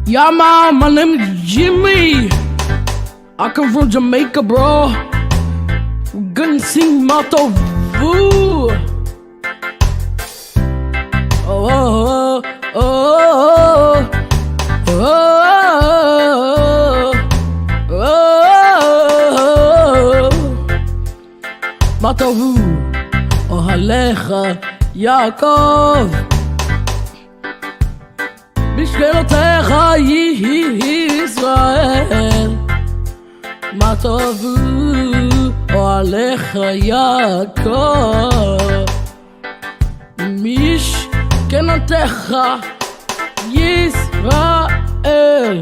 Yeah, man, my name is Jimmy. I come from Jamaica, bro. We're gonna sing Motto Vu. Oh, oh, oh, oh, oh, oh. Motto Vu. Ohalecha Yaakov. Bishkelotecha Yisrael. Ma tovu ohalecha Yaakov. Mishkelotecha Yisrael.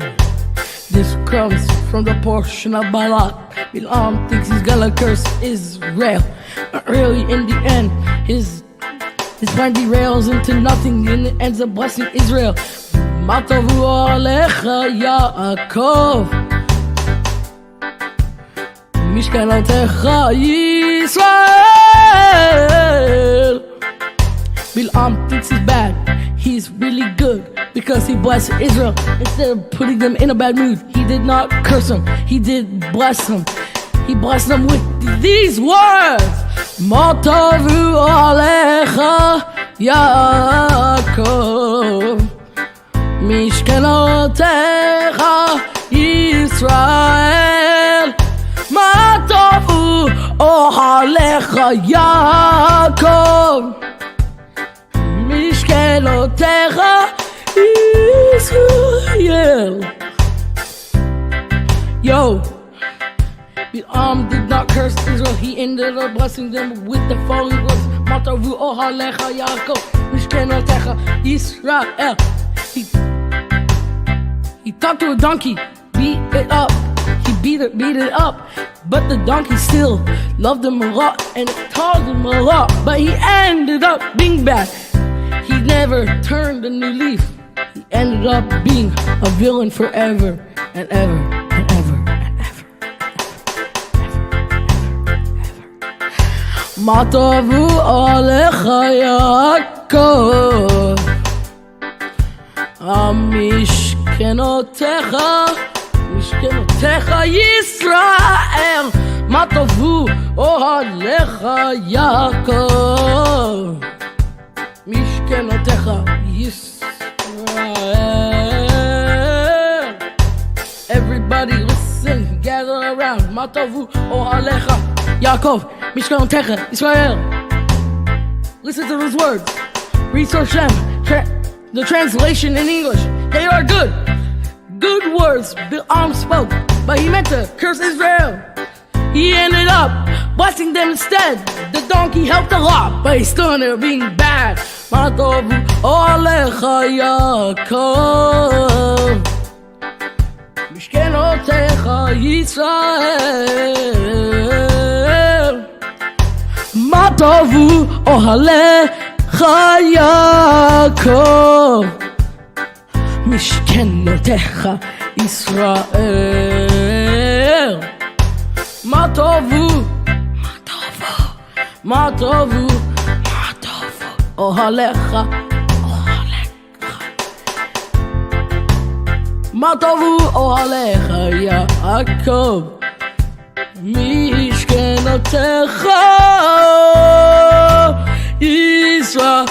This comes from the portion of Balak. Bilam thinks he's gonna curse Israel. But really, in the end, his plan derails into nothing and it ends up blessing Israel. Matavu alecha Yaakov. Mishkanotecha Yisrael. Bilam thinks he's bad. He's really good because he blessed Israel instead of putting them in a bad mood. He did not curse them. He did bless them. He blessed them with these words. Matavu alecha Yaakov. Mishkenotecha Yisrael. Matavu alecha Yaakov. Mishkenotecha Yisrael. Yo, Bilam did not curse Israel. He ended up blessing them with the following words. Matavu ohalecha Yaakov. Mishkenotecha Yisrael. He talked to a donkey, beat it up. He beat it up. But the donkey still loved him a lot and told him a lot. But he ended up being bad. He never turned a new leaf. He ended up being a villain forever and ever and ever and ever. Matavu alecha Yaakov. Mishkenotecha Yisrael. Matavu ohalecha Yaakov. Mishkenotecha Yisrael. Everybody listen, gather around. Matavu ohalecha Yaakov. Mishkenotecha Yisrael. Listen to those words. Research them. The translation in English. They are good. Good words Bilam spoke, but he meant to curse Israel. He ended up blessing them instead. The donkey helped a lot, but he still ended up being bad. Matavu ohalecha Yaakov. Mishkenotecha Yisrael. Matavu ohalecha Yaakov. Mishkenotecha Yisrael. Matavu ohalecha Matavu ohalecha Yaakov. Mishkenotecha Yisrael.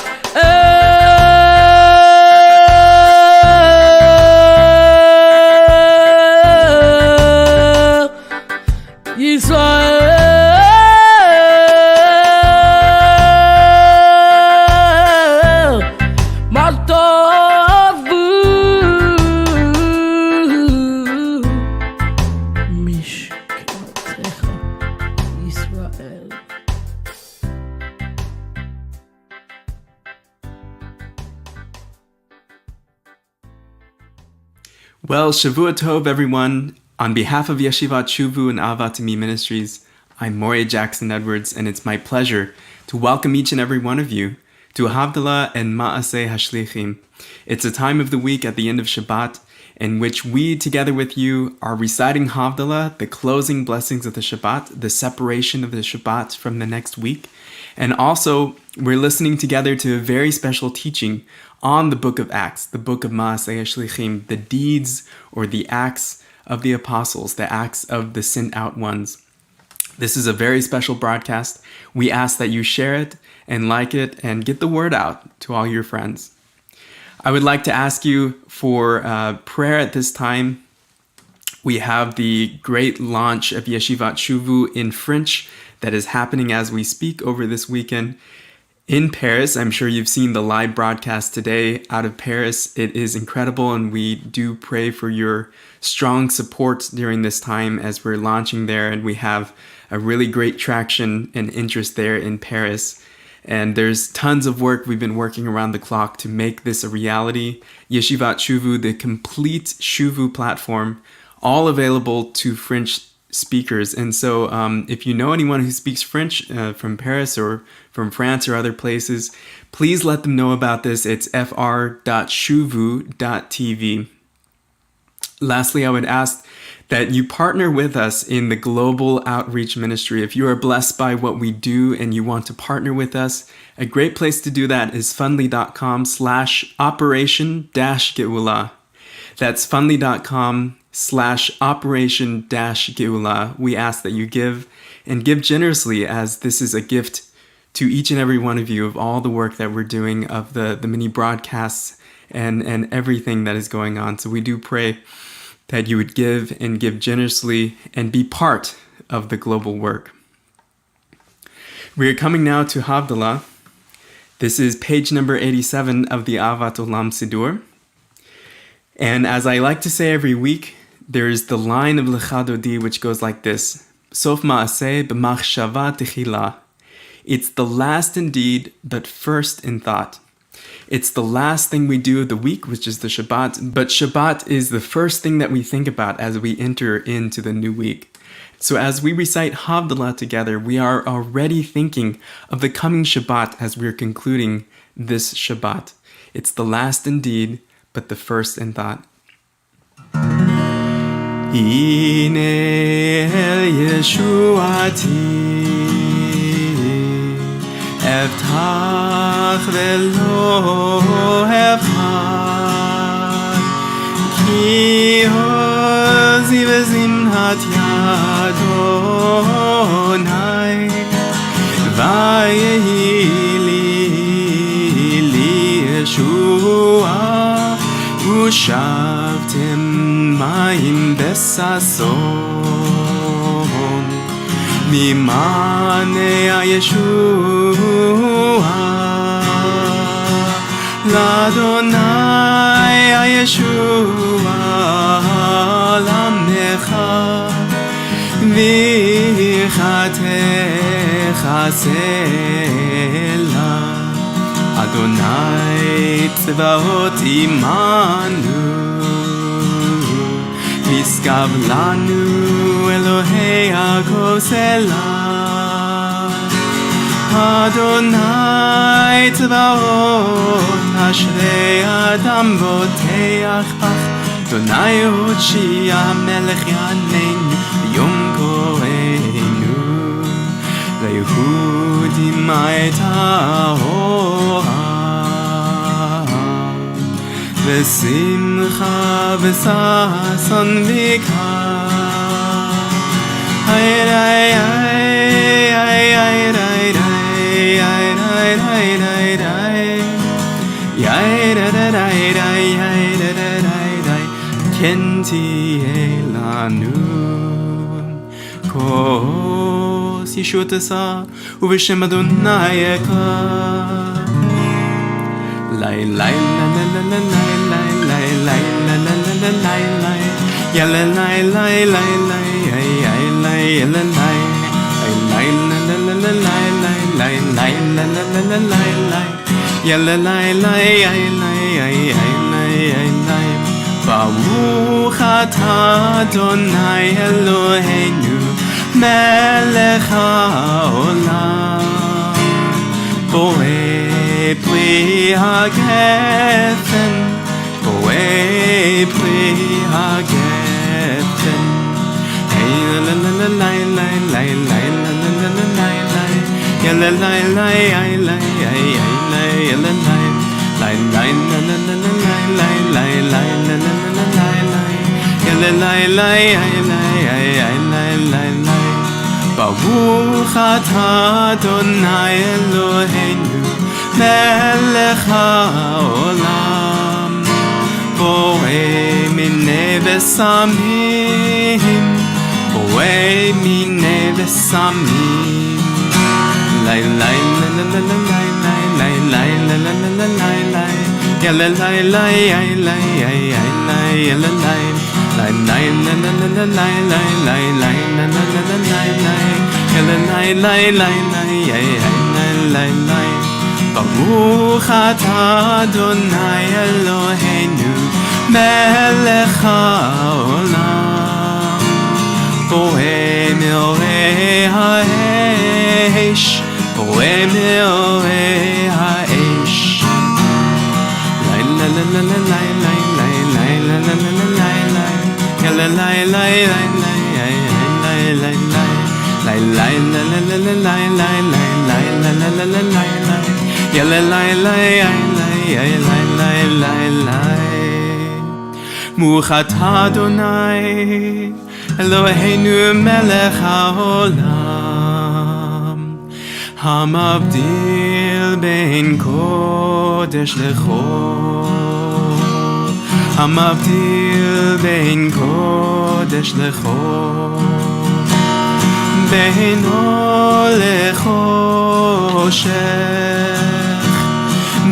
Well, Shavua Tov, everyone. On behalf of Yeshivat Shuvu and Ahavat Imi Ministries, I'm Moriah Jackson Edwards, and it's my pleasure to welcome each and every one of you to Havdalah and Maasei Shlichim. It's a time of the week at the end of Shabbat in which we, together with you, are reciting Havdalah, the closing blessings of the Shabbat, the separation of the Shabbat from the next week. And also, we're listening together to a very special teaching on the book of Acts, the book of Maasei Shlichim, the deeds or the acts of the apostles, the acts of the sent out ones. This is a very special broadcast. We ask that you share it and like it and get the word out to all your friends. I would like to ask you for prayer at this time. We have the great launch of Yeshivat Shuvu in French that is happening as we speak over this weekend in Paris. I'm sure you've seen the live broadcast today out of Paris. It is incredible, and we do pray for your strong support during this time as we're launching there, and we have a really great traction and interest there in Paris. And there's tons of work. We've been working around the clock to make this a reality. Yeshivat Shuvu, the complete Shuvu platform, all available to French speakers. And so if you know anyone who speaks French from Paris or from France or other places, please let them know about this. It's fr.shuvu.tv. Lastly, I would ask that you partner with us in the global outreach ministry. If you are blessed by what we do and you want to partner with us, a great place to do that is fundly.com/operation-geulah. That's fundly.com/operation-geulah. We ask that you give and give generously, as this is a gift to each and every one of you of all the work that we're doing, of the many broadcasts and everything that is going on. So we do pray that you would give and give generously and be part of the global work. We are coming now to Havdalah. This is page number 87 of the Avat Olam Siddur. And as I like to say every week, there's the line of Lecha Dodi which goes like this: Sof Maasei b'machshava techila. It's the last in deed, but first in thought. It's the last thing we do of the week, which is the Shabbat, but Shabbat is the first thing that we think about as we enter into the new week. So as we recite Havdalah together, we are already thinking of the coming Shabbat as we're concluding this Shabbat. It's the last in deed, but the first in thought. Hine Yeshuati Eftach velo evchad Ki hozi v'zimhat yadonai Vayehi li Yeshua Ushavtem mayim besason Mimane Yeshua Ladonai Yeshua Lamecha Vichatecha Sela Adonai Tzvaot Imanu Miskav Lanu Elohei Yaakov Selah Adonai Tzvaot Ashrei Adam Boteach Bach Adonai Hoshia Melech Yaneinu Yom Koreinu Leyehudim Ha'etahora V'simcha v'sason v'ikar Hayray hayray hayray hayray hayray hayray Kenti elanu Kos yishutasa Uv'shem Adonai ekar Lay lay la la la la lay lay lay la la la la lay lay ya la lay lay lay lay ay ay lay la lay ay lay la la la la lay lay lay lay la la la la lay lay ya la lay lay ay lay ay ay lay ay lay Baruch atah Adonai Eloheinu melech haolam borei pli hagefen borei pli hagefen hey la la la la la la la la la la la la la ya Baruch atah Adonai Eloheinu melech haolam borei minei v'samim borei minei v'samim lay lay la la la la lay lay lay la la la la lay lay ya la lay lay lay lay lay la lay lay lay la la la la lay lay lay lay la la la la lay lay ya la lay lay lay lay lay lay lay Baruch atah Adonai Eloheinu melech haolam borei meorei ha'esh borei meorei ha'esh lay la la la la lay lay lay lay la la la la lay lay ya la lay lay lay lay lay lay lay lay lay la la la la lay lay lay lay la la la la lay lay ya la lay lay lay lay lay lay lay Baruch atah Adonai Eloheinu melech haolam hamavdil bein kodesh lechol hamavdil bein kodesh lechol bein ol lechoshech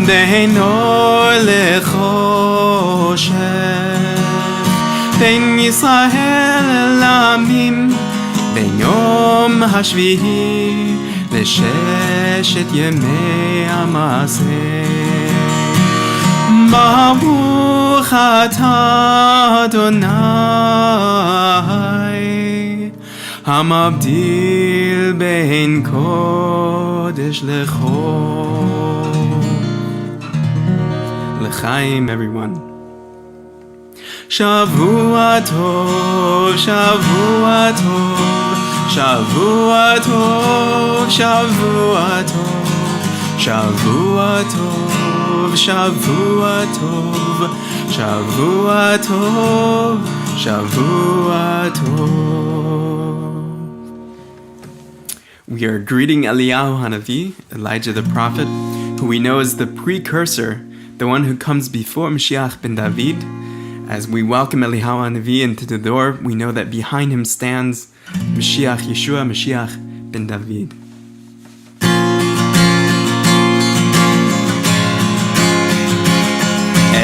bein ol lechoshech bein Yisrael elamim bein yom hashvihi לששת ימי המעשה ברוך אתה אדוני המבדיל בין קודש לחול לחיים everyone שבוע טוב שבוע טוב שבוע טוב, שבוע טוב, שבוע טוב, שבוע טוב, שבוע טוב, שבוע טוב. We are greeting Eliyahu Hanavi, Elijah the prophet, who we know is the precursor, the one who comes before Mashiach ben David. As we welcome Eliyahu Hanavi into the door, we know that behind him stands Mashiach Yeshua, Mashiach ben David.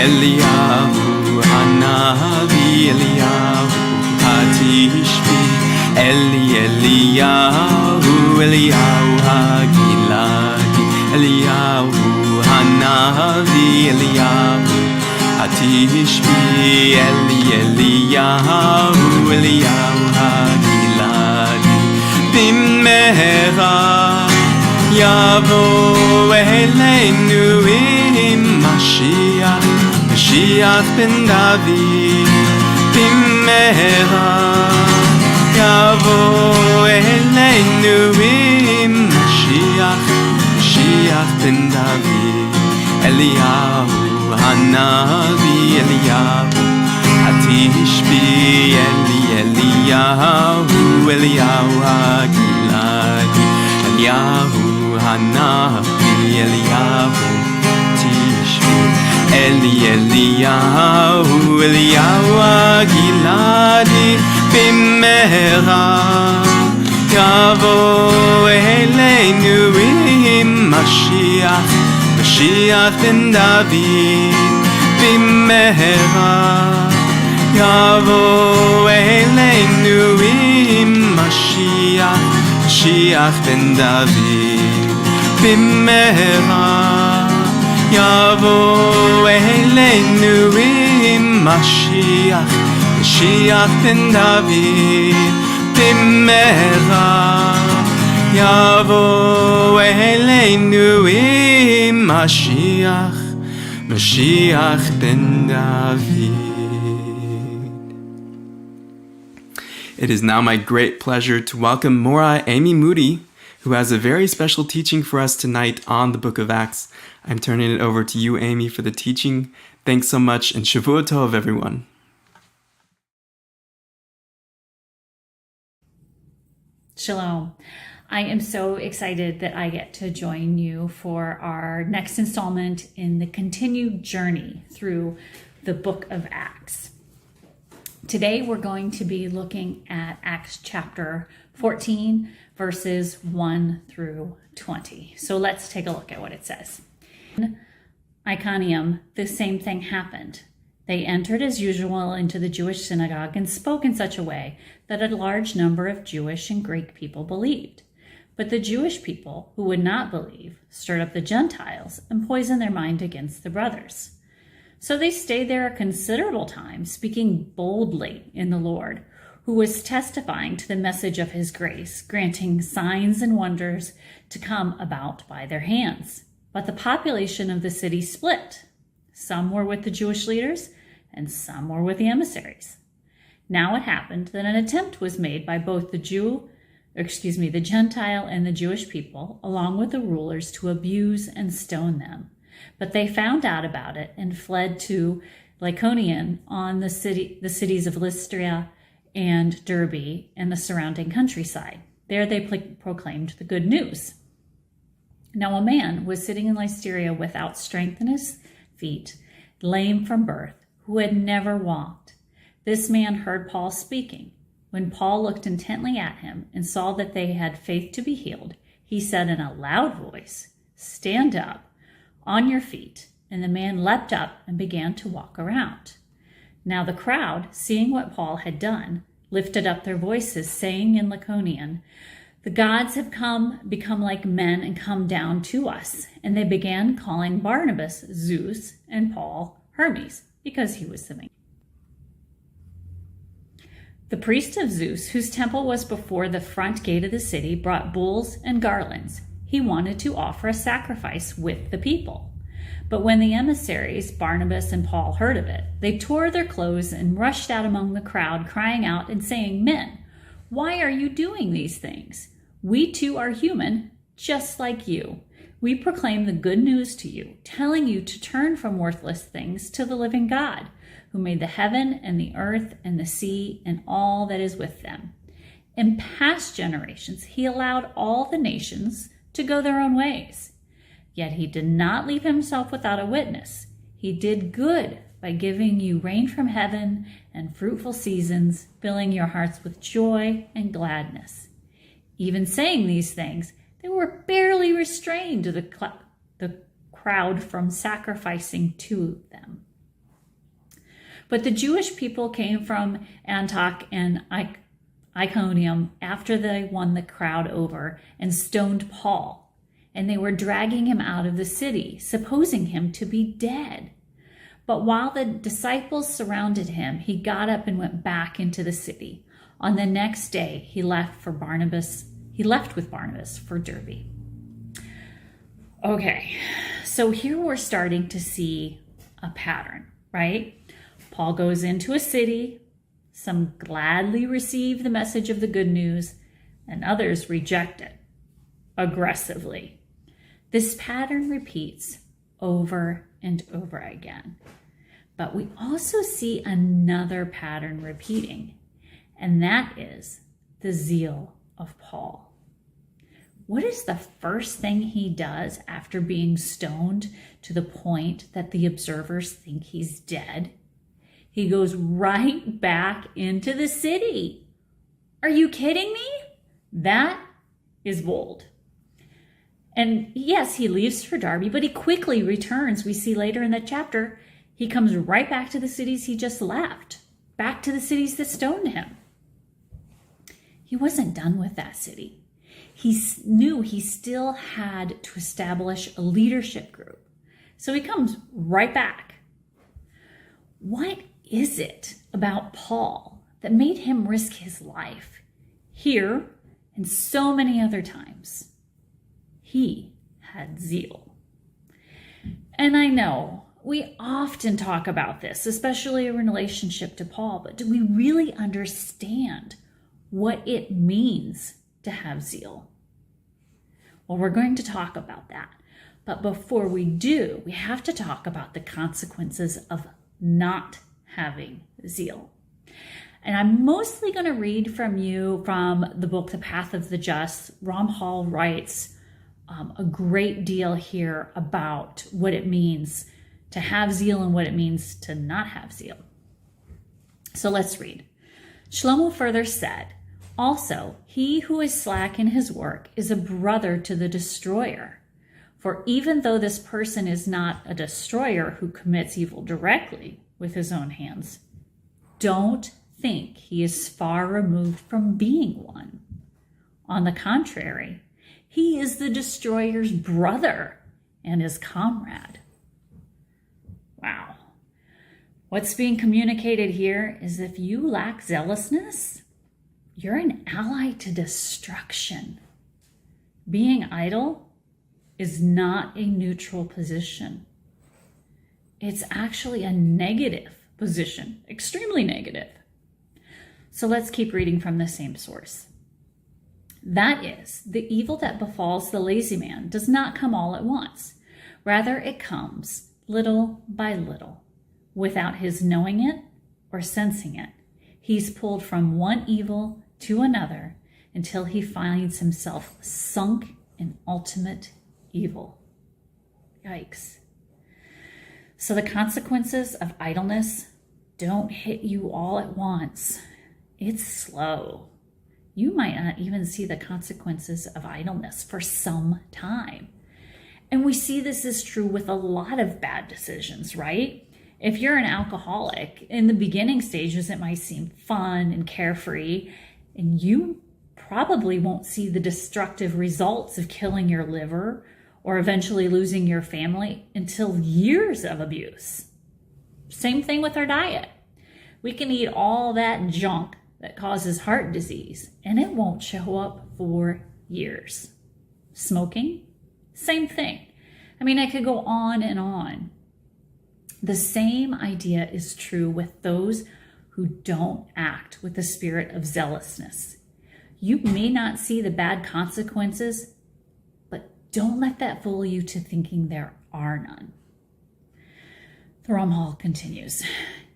Eliyahu Hanavi, Eliyahu Hatishbi, Eliyahu, Eliyahu Hagiladi, Eliyahu Hanavi, Eliyahu Hatishbi, Eliyahu, Eliyahu Hagiladi. Bimmeha yavo eleinu im Mashiach, Mashiach ben David. Bimmeha yavo eleinu im Mashiach, Mashiach ben David. Eliyahu Hanavi, Eliyahu Hatishbi, Eliyahu, Eliyahu Hagiladi, Eliyahu Hanavi, Eliyahu Hatishbi, Eliyahu, Eliyahu Hagiladi. Bimmeha yavo eleinu im Mashiach, Mashiach ben David. Bimmeha yavo eleinu im Mashiach, Mashiach ben David. Bimmeha yavo eleinu im Mashiach, Mashiach ben David. Bimmeha yavo eleinu im Mashiach, Mashiach ben David. It is now my great pleasure to welcome Mora Amy Moody, who has a very special teaching for us tonight on the book of Acts. I'm turning it over to you, Amy, for the teaching. Thanks so much, and Shavua Tov, everyone. Shalom. I am so excited that I get to join you for our next installment in the continued journey through the book of Acts. Today we're going to be looking at Acts chapter 14, verses 1 through 20. So let's take a look at what it says. In Iconium, the same thing happened. They entered as usual into the Jewish synagogue and spoke in such a way that a large number of Jewish and Greek people believed. But the Jewish people who would not believe stirred up the Gentiles and poisoned their mind against the brothers. So they stayed there a considerable time, speaking boldly in the Lord, who was testifying to the message of his grace, granting signs and wonders to come about by their hands. But the population of the city split. Some were with the Jewish leaders, and some were with the emissaries. Now it happened that an attempt was made by both the Gentile and the Jewish people, along with the rulers, to abuse and stone them. But they found out about it and fled to Lycaonia on the cities of Lystra and Derbe and the surrounding countryside. There they proclaimed the good news. Now a man was sitting in Lystra without strength in his feet, lame from birth, who had never walked. This man heard Paul speaking. When Paul looked intently at him and saw that they had faith to be healed, he said in a loud voice, "Stand up on your feet." And the man leapt up and began to walk around. Now the crowd, seeing what Paul had done, lifted up their voices, saying in Lycaonian, "The gods have become like men and come down to us." And they began calling Barnabas Zeus and Paul Hermes, because he was the main. The priest of Zeus, whose temple was before the front gate of the city, brought bulls and garlands. He wanted to offer a sacrifice with the people. But when the emissaries, Barnabas and Paul, heard of it, they tore their clothes and rushed out among the crowd, crying out and saying, "Men, why are you doing these things? We too are human, just like you. We proclaim the good news to you, telling you to turn from worthless things to the living God, who made the heaven and the earth and the sea and all that is with them. In past generations, he allowed all the nations to go their own ways. Yet he did not leave himself without a witness. He did good by giving you rain from heaven and fruitful seasons, filling your hearts with joy and gladness." Even saying these things, they were barely restrained the crowd from sacrificing to them. But the Jewish people came from Antioch and Iconium after they won the crowd over and stoned Paul. And they were dragging him out of the city, supposing him to be dead. But while the disciples surrounded him, he got up and went back into the city. On the next day, he left with Barnabas for Derbe. Okay, so here we're starting to see a pattern, right? Paul goes into a city. Some gladly receive the message of the good news, and others reject it aggressively. This pattern repeats over and over again. But we also see another pattern repeating, and that is the zeal of Paul. What is the first thing he does after being stoned to the point that the observers think he's dead? He goes right back into the city. Are you kidding me? That is bold. And yes, he leaves for Derbe, but he quickly returns. We see later in the chapter, he comes right back to the cities he just left, back to the cities that stoned him. He wasn't done with that city. He knew he still had to establish a leadership group. So he comes right back. What is it about Paul that made him risk his life here and so many other times? He had zeal. And I know we often talk about this, especially in relationship to Paul, but do we really understand what it means to have zeal? Well, we're going to talk about that. But before we do, we have to talk about the consequences of not having zeal. And I'm mostly going to read from the book, The Path of the Just. Ramchal writes a great deal here about what it means to have zeal and what it means to not have zeal. So let's read. Shlomo further said, also, he who is slack in his work is a brother to the destroyer. For even though this person is not a destroyer who commits evil directly with his own hands, don't think he is far removed from being one. On the contrary, he is the destroyer's brother and his comrade. Wow. What's being communicated here is if you lack zealousness, you're an ally to destruction. Being idle is not a neutral position. It's actually a negative position, extremely negative. So let's keep reading from the same source. That is, the evil that befalls the lazy man does not come all at once. Rather, it comes little by little, without his knowing it or sensing it. He's pulled from one evil to another until he finds himself sunk in ultimate evil. Yikes. So the consequences of idleness don't hit you all at once. It's slow. You might not even see the consequences of idleness for some time. And we see this is true with a lot of bad decisions, right? If you're an alcoholic, in the beginning stages, it might seem fun and carefree, and you probably won't see the destructive results of killing your liver or eventually losing your family until years of abuse. Same thing with our diet. We can eat all that junk that causes heart disease, and it won't show up for years. Smoking, same thing. I mean, I could go on and on. The same idea is true with those who don't act with the spirit of zealousness. You may not see the bad consequences, but don't let that fool you to thinking there are none. The Ramchal continues.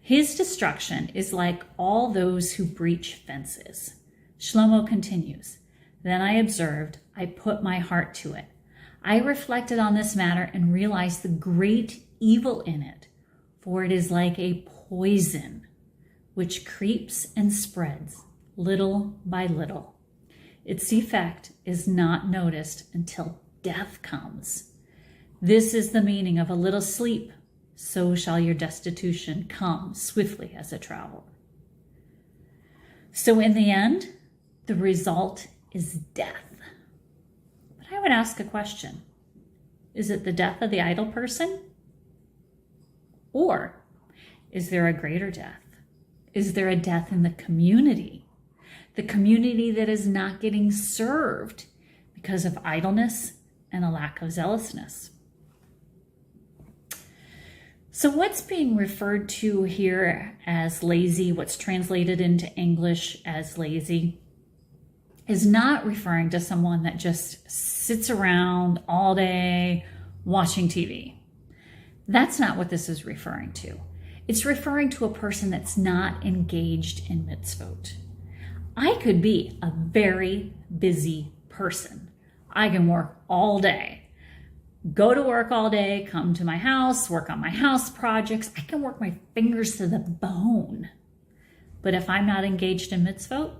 His destruction is like all those who breach fences. Shlomo continues, then I observed, I put my heart to it. I reflected on this matter and realized the great evil in it, for it is like a poison which creeps and spreads little by little. Its effect is not noticed until death comes. This is the meaning of a little sleep. So shall your destitution come swiftly as a traveler. So in the end, the result is death. But I would ask a question. Is it the death of the idle person? Or is there a greater death? Is there a death in the community? The community that is not getting served because of idleness and a lack of zealousness. So what's being referred to here as lazy, what's translated into English as lazy, is not referring to someone that just sits around all day watching TV. That's not what this is referring to. It's referring to a person that's not engaged in mitzvot. I could be a very busy person. I can work all day. Go to work all day, come to my house, work on my house projects. I can work my fingers to the bone. But if I'm not engaged in mitzvot,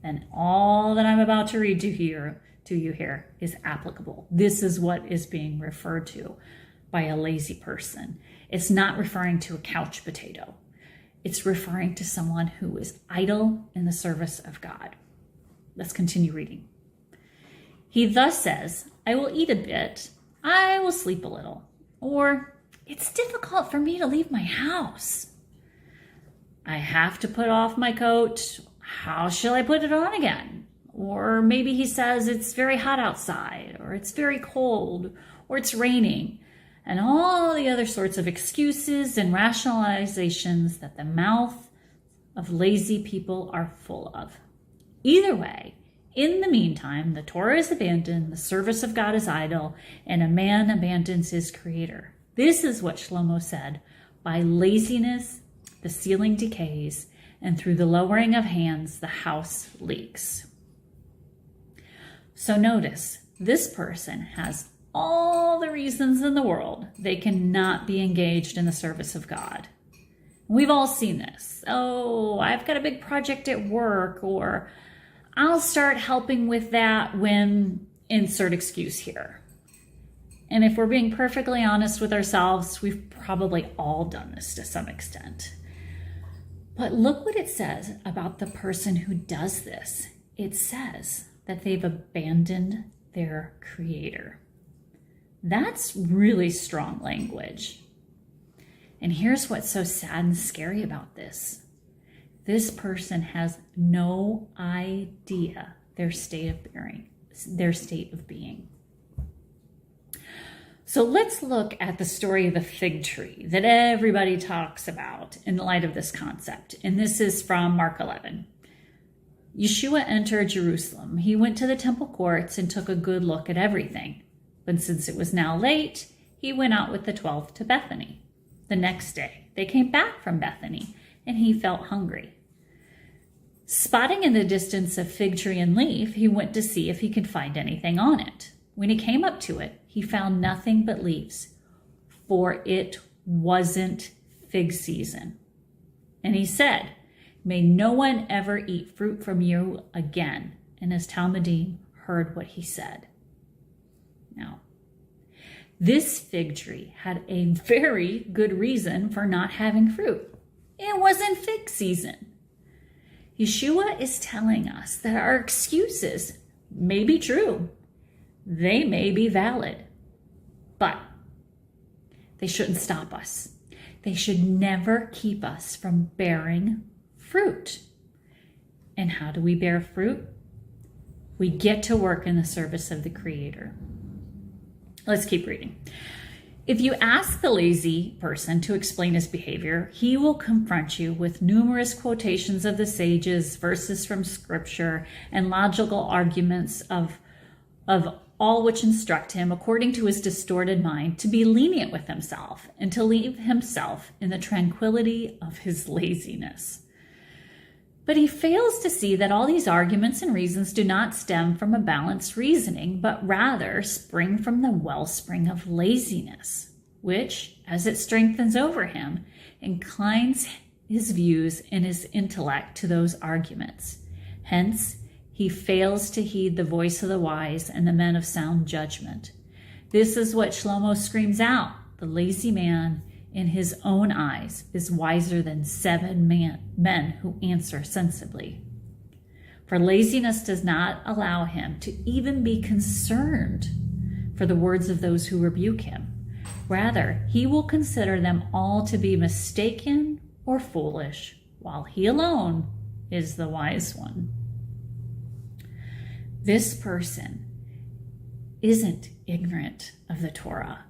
then all that I'm about to read to you here is applicable. This is what is being referred to by a lazy person. It's not referring to a couch potato. It's referring to someone who is idle in the service of God. Let's continue reading. He thus says, I will eat a bit, I will sleep a little, or it's difficult for me to leave my house. I have to put off my coat, how shall I put it on again? Or maybe he says it's very hot outside, or it's very cold, or it's raining, and all the other sorts of excuses and rationalizations that the mouth of lazy people are full of. Either way, In the meantime, the Torah is abandoned, the service of God is idle, and a man abandons his creator. This is what Shlomo said. By laziness, the ceiling decays, and through the lowering of hands, the house leaks. So notice, this person has all the reasons in the world they cannot be engaged in the service of God. We've all seen this. Oh, I've got a big project at work, or I'll start helping with that when insert excuse here. And if we're being perfectly honest with ourselves, we've probably all done this to some extent. But look what it says about the person who does this. It says that they've abandoned their creator. That's really strong language. And here's what's so sad and scary about this. This person has no idea their state of being. So let's look at the story of the fig tree that everybody talks about in light of this concept. And this is from Mark 11. Yeshua entered Jerusalem. He went to the temple courts and took a good look at everything. But since it was now late, he went out with the 12 to Bethany. The next day, they came back from Bethany, and he felt hungry. Spotting in the distance a fig tree and leaf, he went to see if he could find anything on it. When he came up to it, he found nothing but leaves, for it wasn't fig season. And he said, "May no one ever eat fruit from you again." And his Talmudim heard what he said. Now, this fig tree had a very good reason for not having fruit. It wasn't fig season. Yeshua is telling us that our excuses may be true. They may be valid, but they shouldn't stop us. They should never keep us from bearing fruit. And how do we bear fruit? We get to work in the service of the Creator. Let's keep reading. If you ask the lazy person to explain his behavior, he will confront you with numerous quotations of the sages, verses from scripture, and logical arguments of all which instruct him, according to his distorted mind, to be lenient with himself and to leave himself in the tranquility of his laziness. But he fails to see that all these arguments and reasons do not stem from a balanced reasoning, but rather spring from the wellspring of laziness, which, as it strengthens over him, inclines his views and his intellect to those arguments. Hence, he fails to heed the voice of the wise and the men of sound judgment. This is what Shlomo screams out: the lazy man in his own eyes is wiser than 7 men who answer sensibly. For laziness does not allow him to even be concerned for the words of those who rebuke him. Rather, he will consider them all to be mistaken or foolish, while he alone is the wise one. This person isn't ignorant of the Torah.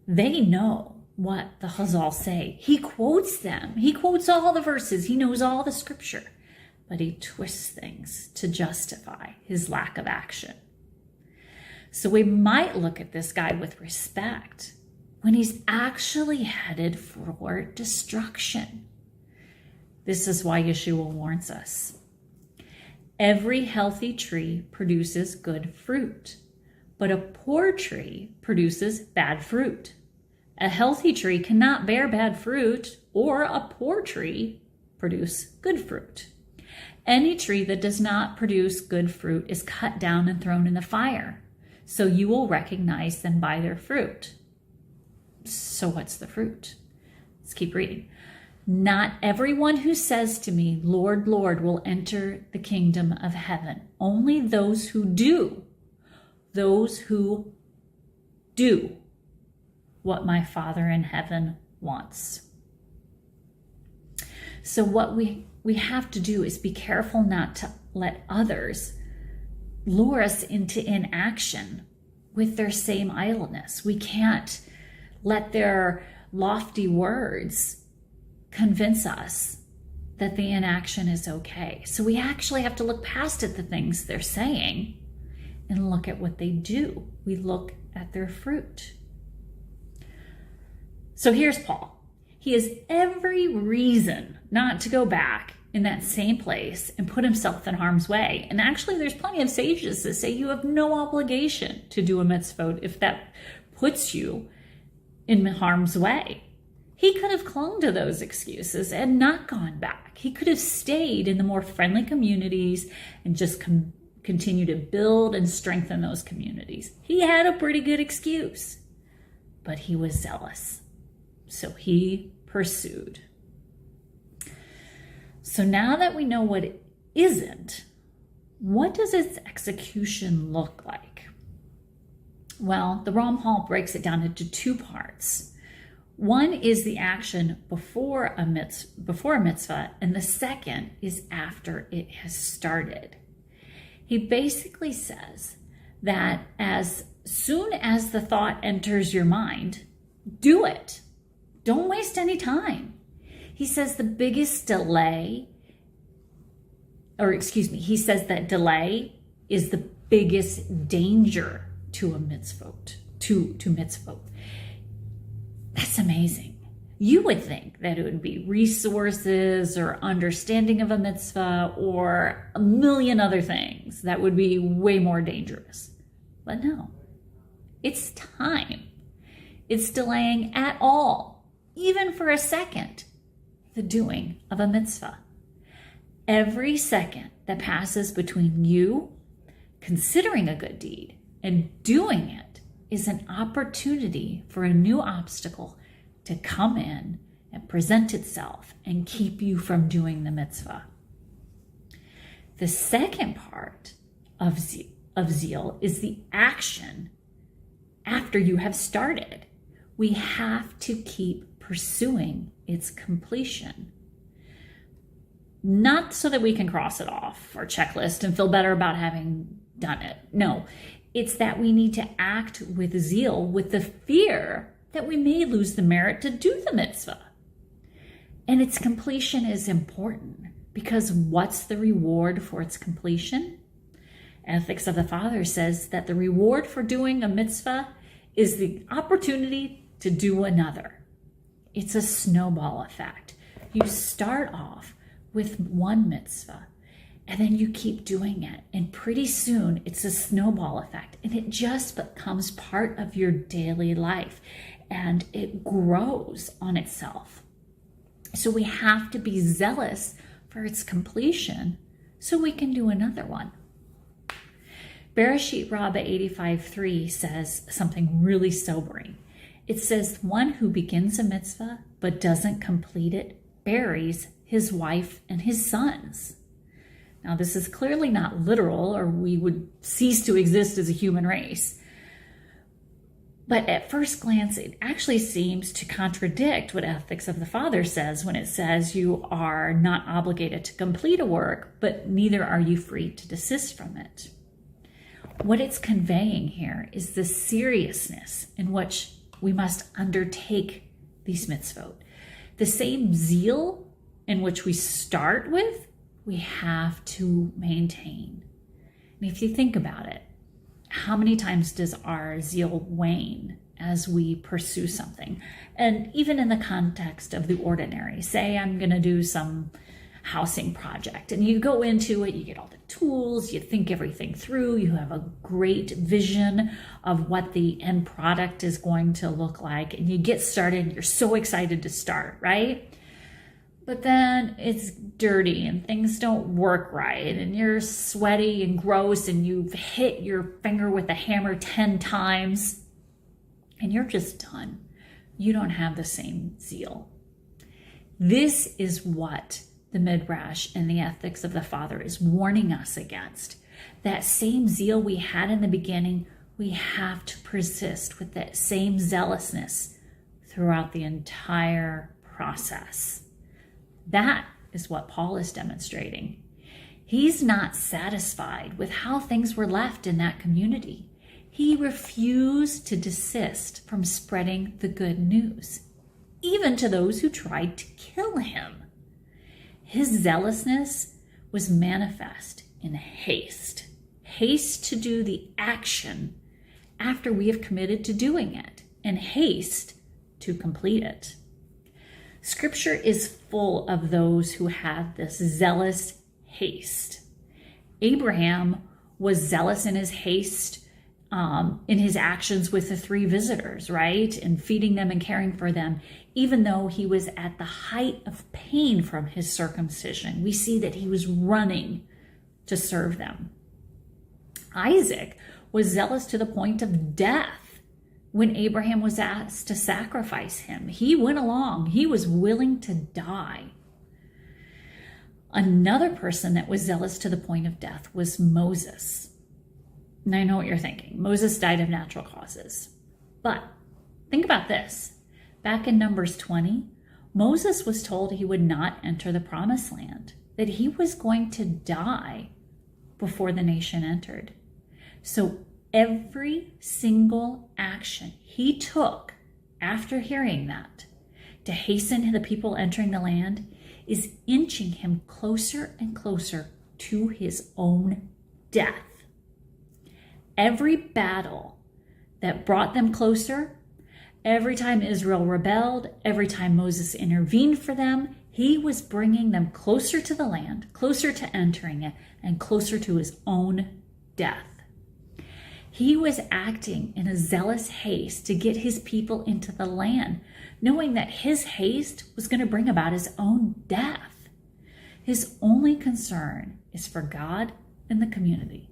They know what the Chazal say. He quotes them. He quotes all the verses. He knows all the scripture. But he twists things to justify his lack of action. So we might look at this guy with respect when he's actually headed for destruction. This is why Yeshua warns us. Every healthy tree produces good fruit, but a poor tree produces bad fruit. A healthy tree cannot bear bad fruit, or a poor tree produce good fruit. Any tree that does not produce good fruit is cut down and thrown in the fire. So you will recognize them by their fruit. So what's the fruit? Let's keep reading. Not everyone who says to me, "Lord, Lord," will enter the kingdom of heaven. Only those who do. Those who do what my Father in heaven wants. So what we have to do is be careful not to let others lure us into inaction with their same idleness. We can't let their lofty words convince us that the inaction is okay. So we actually have to look past at the things they're saying and look at what they do. We look at their fruit. So here's Paul. He has every reason not to go back in that same place and put himself in harm's way. And actually, there's plenty of sages that say you have no obligation to do a mitzvot if that puts you in harm's way. He could have clung to those excuses and not gone back. He could have stayed in the more friendly communities and just continue to build and strengthen those communities. He had a pretty good excuse, but he was zealous. So he pursued. So now that we know what it isn't, what does its execution look like? Well, the Ramchal breaks it down into two parts. One is the action before a mitzvah, and the second is after it has started. He basically says that as soon as the thought enters your mind, do it. Don't waste any time. He says the biggest delay, he says that delay is the biggest danger to a mitzvot, to mitzvot. That's amazing. You would think that it would be resources or understanding of a mitzvah or a million other things that would be way more dangerous. But no, it's time. It's delaying at all, even for a second, the doing of a mitzvah. Every second that passes between you considering a good deed and doing it is an opportunity for a new obstacle to come in and present itself and keep you from doing the mitzvah. The second part of zeal is the action after you have started. We have to keep pursuing its completion. Not so that we can cross it off our checklist and feel better about having done it. No, it's that we need to act with zeal, with the fear that we may lose the merit to do the mitzvah. And its completion is important because what's the reward for its completion? Ethics of the Father says that the reward for doing a mitzvah is the opportunity to do another. It's a snowball effect. You start off with one mitzvah, and then you keep doing it. And pretty soon it's a snowball effect, and it just becomes part of your daily life, and it grows on itself. So we have to be zealous for its completion so we can do another one. Bereshit Rabbah 85:3 says something really sobering. It says, one who begins a mitzvah but doesn't complete it buries his wife and his sons. Now, this is clearly not literal, or we would cease to exist as a human race. But at first glance, it actually seems to contradict what Ethics of the Father says when it says you are not obligated to complete a work, but neither are you free to desist from it. What it's conveying here is the seriousness in which we must undertake these mitzvot. The same zeal in which we start with, we have to maintain. And if you think about it, how many times does our zeal wane as we pursue something? And even in the context of the ordinary, say I'm going to do some housing project, and you go into it, you get all the tools, you think everything through, you have a great vision of what the end product is going to look like, and you get started, and you're so excited to start, right? But then it's dirty and things don't work right, and you're sweaty and gross, and you've hit your finger with a hammer 10 times, and you're just done. You don't have the same zeal. This is what the Midrash and the Ethics of the Father is warning us against. That same zeal we had in the beginning, we have to persist with that same zealousness throughout the entire process. That is what Paul is demonstrating. He's not satisfied with how things were left in that community. He refused to desist from spreading the good news, even to those who tried to kill him. His zealousness was manifest in haste. Haste to do the action after we have committed to doing it, and haste to complete it. Scripture is full of those who have this zealous haste. Abraham was zealous in his haste, in his actions with the 3 visitors, right? And feeding them and caring for them, even though he was at the height of pain from his circumcision. We see that he was running to serve them. Isaac was zealous to the point of death when Abraham was asked to sacrifice him. He went along. He was willing to die. Another person that was zealous to the point of death was Moses. And I know what you're thinking. Moses died of natural causes. But think about this. Back in Numbers 20, Moses was told he would not enter the promised land, that he was going to die before the nation entered. So every single action he took after hearing that to hasten the people entering the land is inching him closer and closer to his own death. Every battle that brought them closer, every time Israel rebelled, every time Moses intervened for them, he was bringing them closer to the land, closer to entering it, and closer to his own death. He was acting in a zealous haste to get his people into the land, knowing that his haste was going to bring about his own death. His only concern is for God and the community,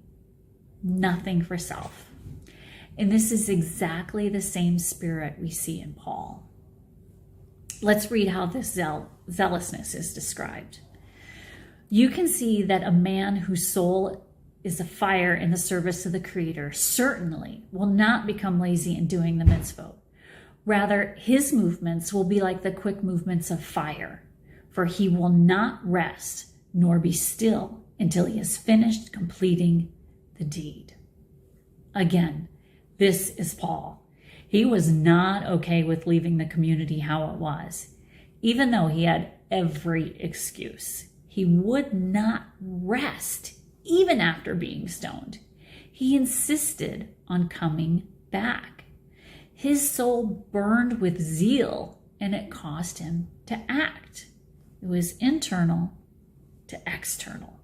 nothing for self. And this is exactly the same spirit we see in Paul. Let's read how this zealousness is described. You can see that a man whose soul is a fire in the service of the Creator certainly will not become lazy in doing the mitzvot. Rather, his movements will be like the quick movements of fire, for he will not rest nor be still until he has finished completing the deed. Again, this is Paul. He was not okay with leaving the community how it was. Even though he had every excuse, he would not rest even after being stoned. He insisted on coming back. His soul burned with zeal, and it caused him to act. It was internal to external.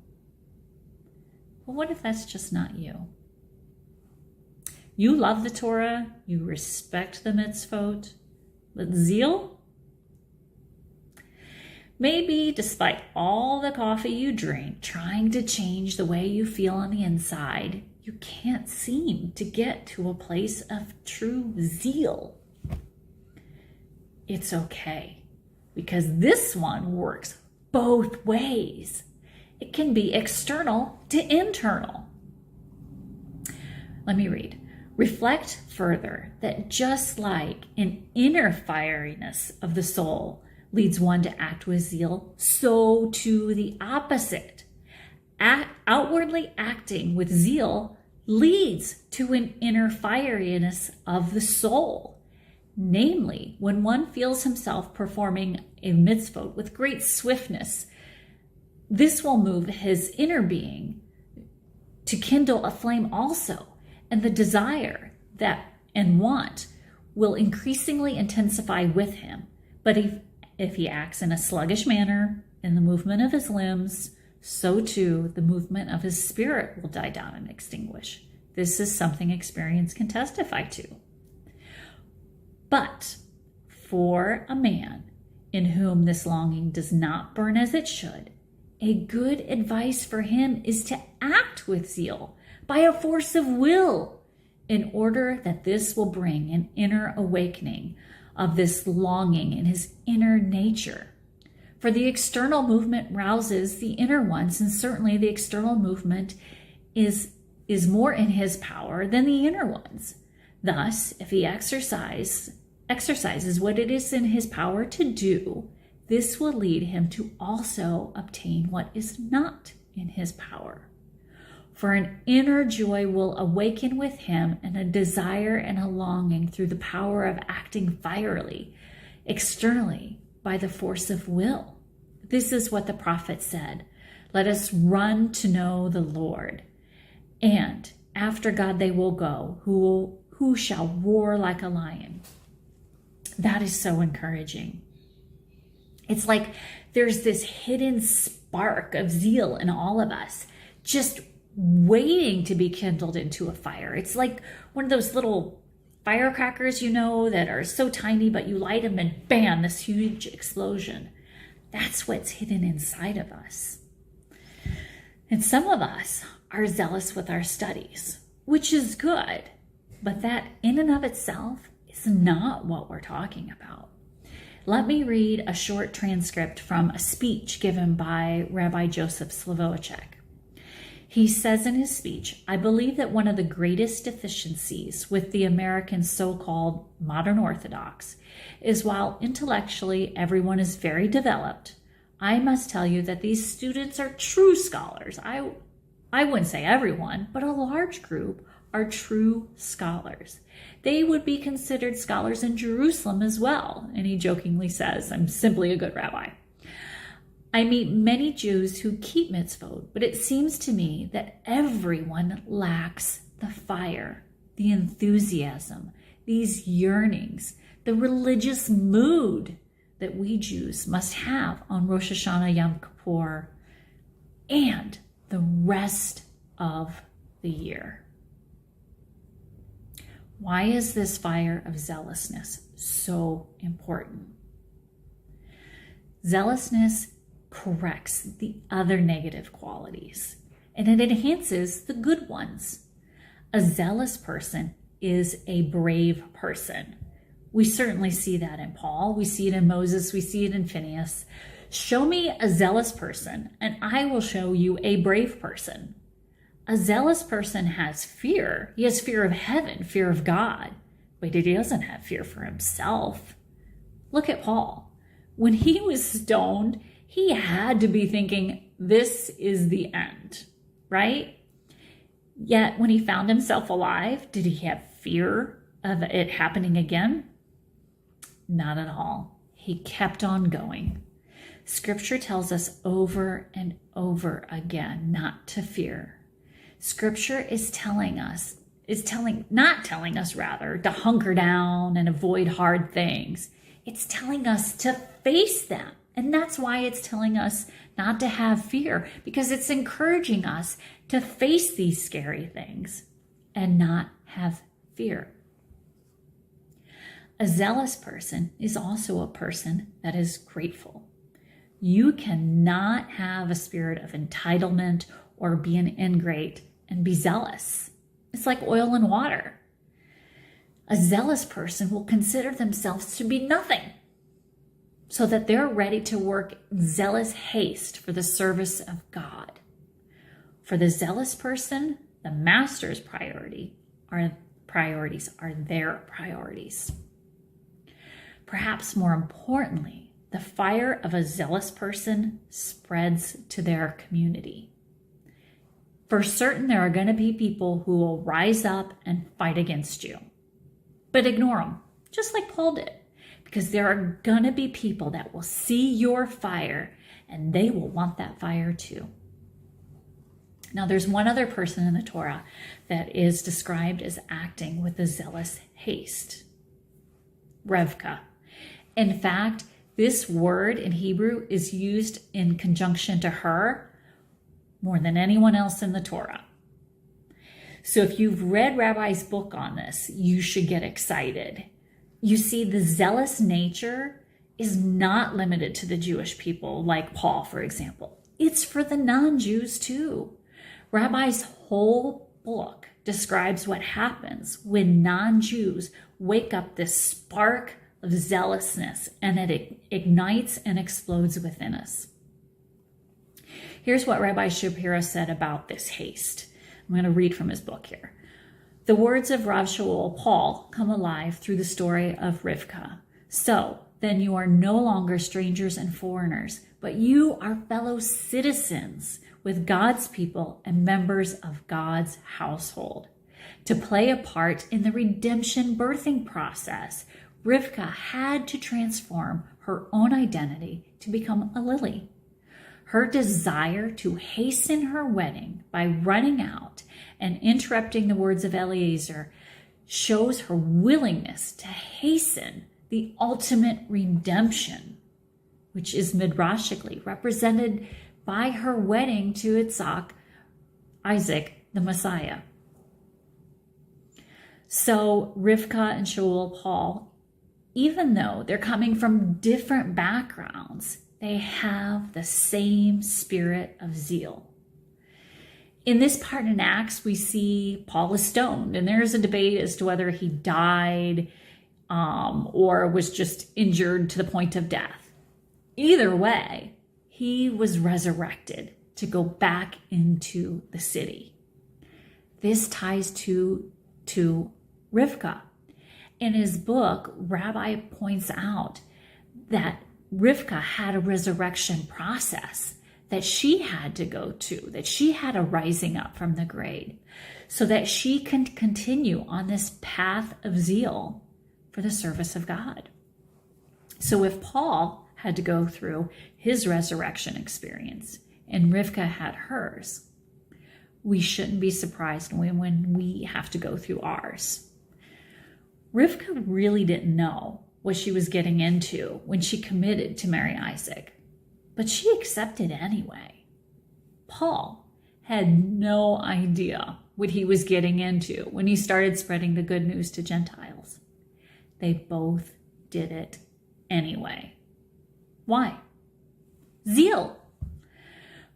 But what if that's just not you? You love the Torah, you respect the mitzvot, but zeal? Maybe despite all the coffee you drink, trying to change the way you feel on the inside, you can't seem to get to a place of true zeal. It's okay, because this one works both ways. It can be external to internal. Let me read. Reflect further that just like an inner fieriness of the soul leads one to act with zeal, so too the opposite. Outwardly acting with zeal leads to an inner fieriness of the soul. Namely, when one feels himself performing a mitzvot with great swiftness, this will move his inner being to kindle a flame also, and the desire that and want will increasingly intensify with him. But if he acts in a sluggish manner in the movement of his limbs, so too the movement of his spirit will die down and extinguish. This is something experience can testify to. But for a man in whom this longing does not burn as it should, a good advice for him is to act with zeal by a force of will, in order that this will bring an inner awakening of this longing in his inner nature. For the external movement rouses the inner ones, and certainly the external movement is more in his power than the inner ones. Thus, if he exercises what it is in his power to do, this will lead him to also obtain what is not in his power. For an inner joy will awaken with him, and a desire and a longing through the power of acting fierily, externally, by the force of will. This is what the prophet said. Let us run to know the Lord. And after God they will go, who shall roar like a lion. That is so encouraging. It's like there's this hidden spark of zeal in all of us, just waiting to be kindled into a fire. It's like one of those little firecrackers, that are so tiny, but you light them and bam, this huge explosion. That's what's hidden inside of us. And some of us are zealous with our studies, which is good, but that in and of itself is not what we're talking about. Let me read a short transcript from a speech given by Rabbi Joseph Slavovicek. He says in his speech, I believe that one of the greatest deficiencies with the American so-called modern Orthodox is while intellectually everyone is very developed, I must tell you that these students are true scholars. I wouldn't say everyone, but a large group are true scholars. They would be considered scholars in Jerusalem as well. And he jokingly says, I'm simply a good rabbi. I meet many Jews who keep mitzvot, but it seems to me that everyone lacks the fire, the enthusiasm, these yearnings, the religious mood that we Jews must have on Rosh Hashanah, Yom Kippur, and the rest of the year. Why is this fire of zealousness so important? Zealousness corrects the other negative qualities, and it enhances the good ones. A zealous person is a brave person. We certainly see that in Paul. We see it in Moses. We see it in Phineas. Show me a zealous person, and I will show you a brave person. A zealous person has fear. He has fear of heaven, fear of God, but he doesn't have fear for himself. Look at Paul. When he was stoned, he had to be thinking, this is the end, right? Yet when he found himself alive, did he have fear of it happening again? Not at all. He kept on going. Scripture tells us over and over again not to fear. Scripture is not telling us to hunker down and avoid hard things. It's telling us to face them. And that's why it's telling us not to have fear, because it's encouraging us to face these scary things and not have fear. A zealous person is also a person that is grateful. You cannot have a spirit of entitlement or be an ingrate and be zealous. It's like oil and water. A zealous person will consider themselves to be nothing, so that they're ready to work zealous haste for the service of God. For the zealous person, the master's priorities are their priorities. Perhaps more importantly, the fire of a zealous person spreads to their community. For certain, there are going to be people who will rise up and fight against you. But ignore them, just like Paul did. Because there are going to be people that will see your fire and they will want that fire too. Now, there's one other person in the Torah that is described as acting with a zealous haste. Rivka. In fact, this word in Hebrew is used in conjunction to her more than anyone else in the Torah. So if you've read Rabbi's book on this, you should get excited. You see, the zealous nature is not limited to the Jewish people, like Paul, for example. It's for the non-Jews too. Rabbi's whole book describes what happens when non-Jews wake up this spark of zealousness, and it ignites and explodes within us. Here's what Rabbi Shapiro said about this haste. I'm going to read from his book here. The words of Rav Shaul, Paul, come alive through the story of Rivka. So, then you are no longer strangers and foreigners, but you are fellow citizens with God's people and members of God's household. To play a part in the redemption birthing process, Rivka had to transform her own identity to become a lily. Her desire to hasten her wedding by running out and interrupting the words of Eliezer shows her willingness to hasten the ultimate redemption, which is midrashically represented by her wedding to Isaac, the Messiah. So Rivka and Shaul Paul, even though they're coming from different backgrounds, they have the same spirit of zeal. In this part in Acts, we see Paul is stoned, and there's a debate as to whether he died or was just injured to the point of death. Either way, he was resurrected to go back into the city. This ties to Rivka. In his book, Rabbi points out that Rivka had a resurrection process that she had to go to, that she had a rising up from the grave, so that she can continue on this path of zeal for the service of God. So if Paul had to go through his resurrection experience and Rivka had hers, we shouldn't be surprised when we have to go through ours. Rivka really didn't know what she was getting into when she committed to marry Isaac, but she accepted anyway. Paul had no idea what he was getting into when he started spreading the good news to Gentiles. They both did it anyway. Why? Zeal.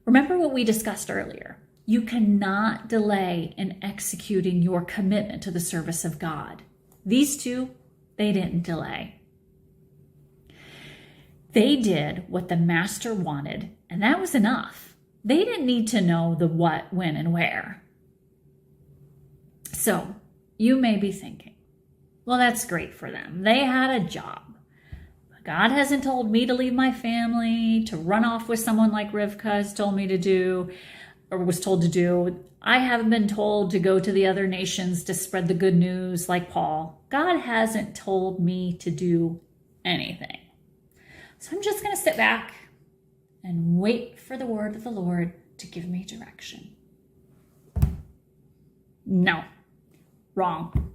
Remember what we discussed earlier. You cannot delay in executing your commitment to the service of God. These two, they didn't delay. They did what the master wanted, and that was enough. They didn't need to know the what, when, and where. So you may be thinking, well, that's great for them. They had a job. But God hasn't told me to leave my family, to run off with someone like Rivka has told me to do, or was told to do. I haven't been told to go to the other nations to spread the good news like Paul. God hasn't told me to do anything. So I'm just going to sit back and wait for the word of the Lord to give me direction. No, wrong.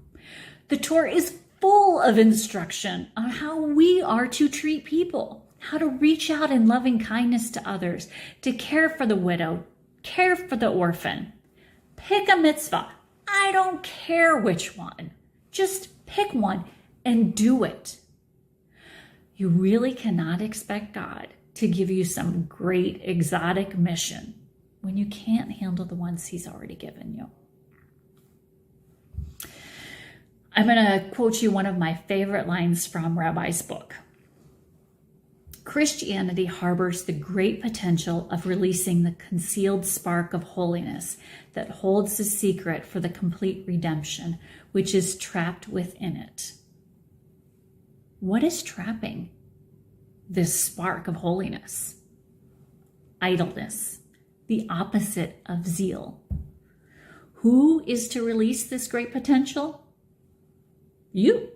The Torah is full of instruction on how we are to treat people, how to reach out in loving kindness to others, to care for the widow, care for the orphan. Pick a mitzvah. I don't care which one. Just pick one and do it. You really cannot expect God to give you some great exotic mission when you can't handle the ones he's already given you. I'm going to quote you one of my favorite lines from Rabbi's book. Christianity harbors the great potential of releasing the concealed spark of holiness that holds the secret for the complete redemption, which is trapped within it. What is trapping this spark of holiness? Idleness, the opposite of zeal. Who is to release this great potential? You.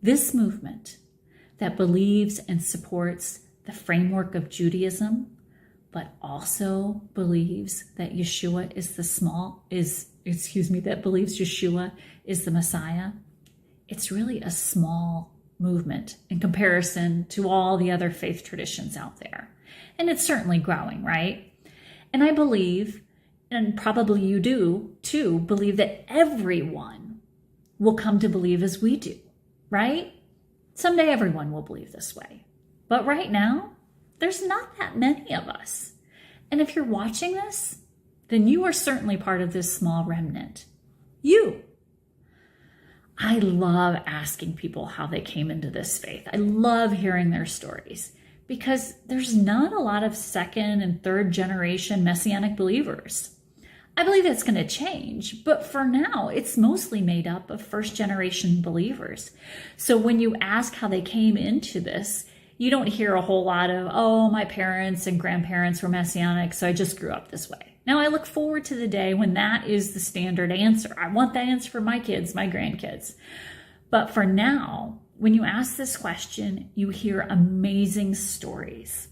This movement that believes and supports the framework of Judaism, but also believes that Yeshua that believes Yeshua is the Messiah. It's really a small movement in comparison to all the other faith traditions out there. And it's certainly growing, right? And I believe, and probably you do too, believe that everyone will come to believe as we do, right? Someday everyone will believe this way. But right now, there's not that many of us. And if you're watching this, then you are certainly part of this small remnant. You. I love asking people how they came into this faith. I love hearing their stories because there's not a lot of second and third generation Messianic believers. I believe that's going to change, but for now, it's mostly made up of first generation believers. So when you ask how they came into this, you don't hear a whole lot of, oh, my parents and grandparents were Messianic, so I just grew up this way. Now, I look forward to the day when that is the standard answer. I want that answer for my kids, my grandkids. But for now, when you ask this question, you hear amazing stories.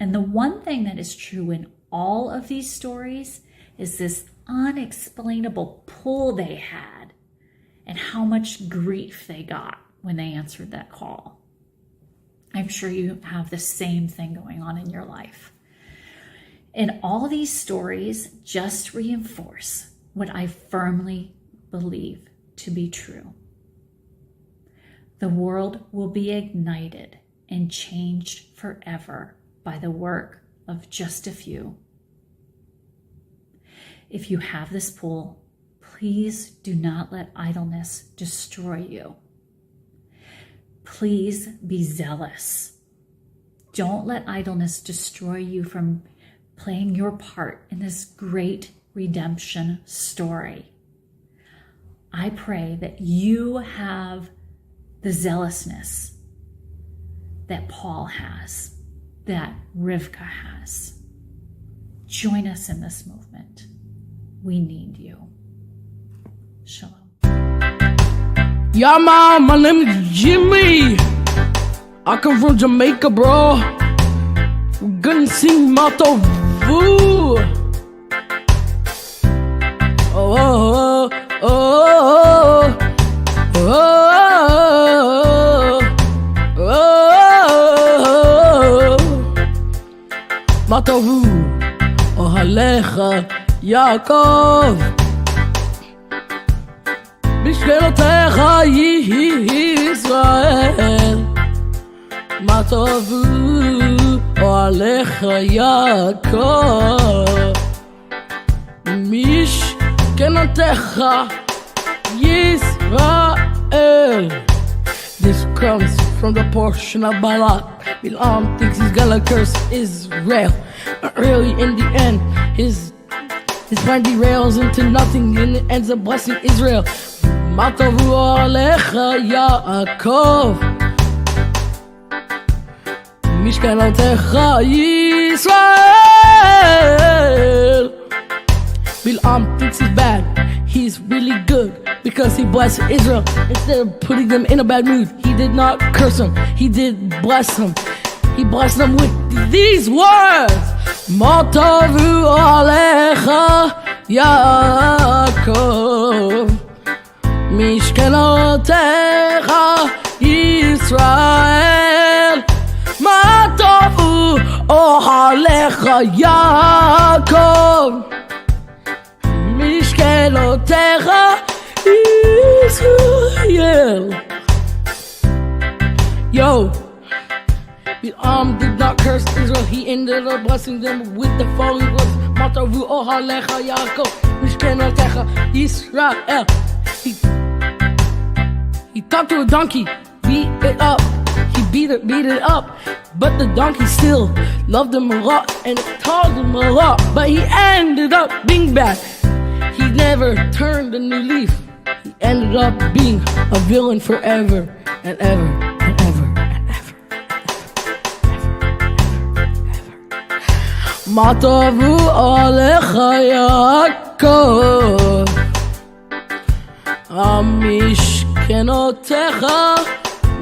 And the one thing that is true in all of these stories is this unexplainable pull they had and how much grief they got when they answered that call. I'm sure you have the same thing going on in your life. And all these stories just reinforce what I firmly believe to be true. The world will be ignited and changed forever by the work of just a few. If you have this pull, please do not let idleness destroy you. Please be zealous. Don't let idleness destroy you from playing your part in this great redemption story. I pray that you have the zealousness that Paul has, that Rivka has. Join us in this movement. We need you. Shalom. Yeah, man, my name is Jimmy. I come from Jamaica, bro. We're gonna sing Motto Vu. Oh, oh, oh, oh, oh, oh, oh. Motto Vu, oh, Halecha, Yaakov. בשכנותיך ישראל, מה טובו אוהליך יעקב. משכנותיך ישראל. This comes from the portion of Balak. Bilam thinks he's gonna curse Israel, but really in the end his plan derails into nothing and it ends up blessing Israel. מה טובו עליך יעקב, משכנותיך ישראל. Bilam thinks he's bad, he's really good because he blessed Israel instead of putting them in a bad mood. He did not curse them, he did bless them. He blessed them with these words: מה טובו עליך יעקב, משכנותיך ישראל. מה טובו אוהליך יעקב, משכנותיך ישראל. Yo, Bilam did not curse Israel, he ended up blessing them with the following words: מה טובו אוהליך יעקב, משכנותיך ישראל. He talked to a donkey, beat it up. He beat it up. But the donkey still loved him a lot and it taught him a lot. But he ended up being bad. He never turned a new leaf. He ended up being a villain forever and ever and ever and ever and ever. מה טובו עליך יעקב,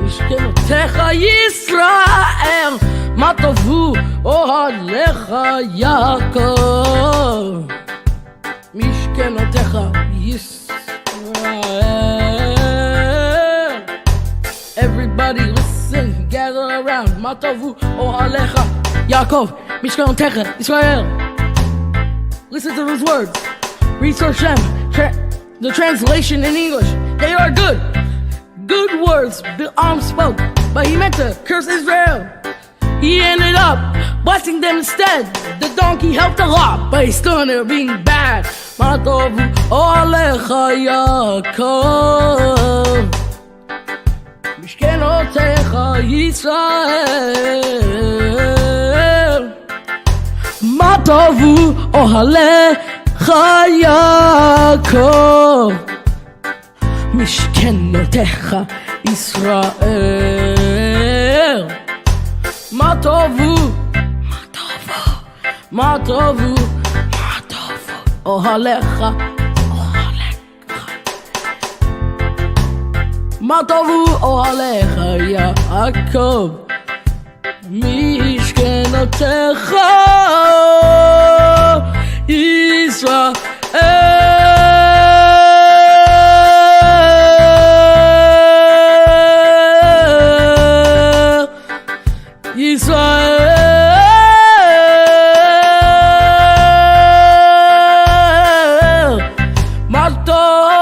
משכנותיך ישראל. מה טובו אוהליך יעקב, משכנותיך ישראל. Everybody listen, gather around. מה טובו אוהליך יעקב, משכנותיך ישראל. Listen to those words. Research them. The translation in English, they are good. Good words Bilam spoke, but he meant to curse Israel. He ended up blessing them instead. The donkey helped a lot, but he still ended up being bad. מה טובו עליך יעקב, משכנותיך ישראל. מה טובו אוהליך יעקב, משכנותיך ישראל. מה טובו אוהליך, מה טובו אוהליך יעקב, משכנותיך משכנותיך ישראל ישראל מה טוב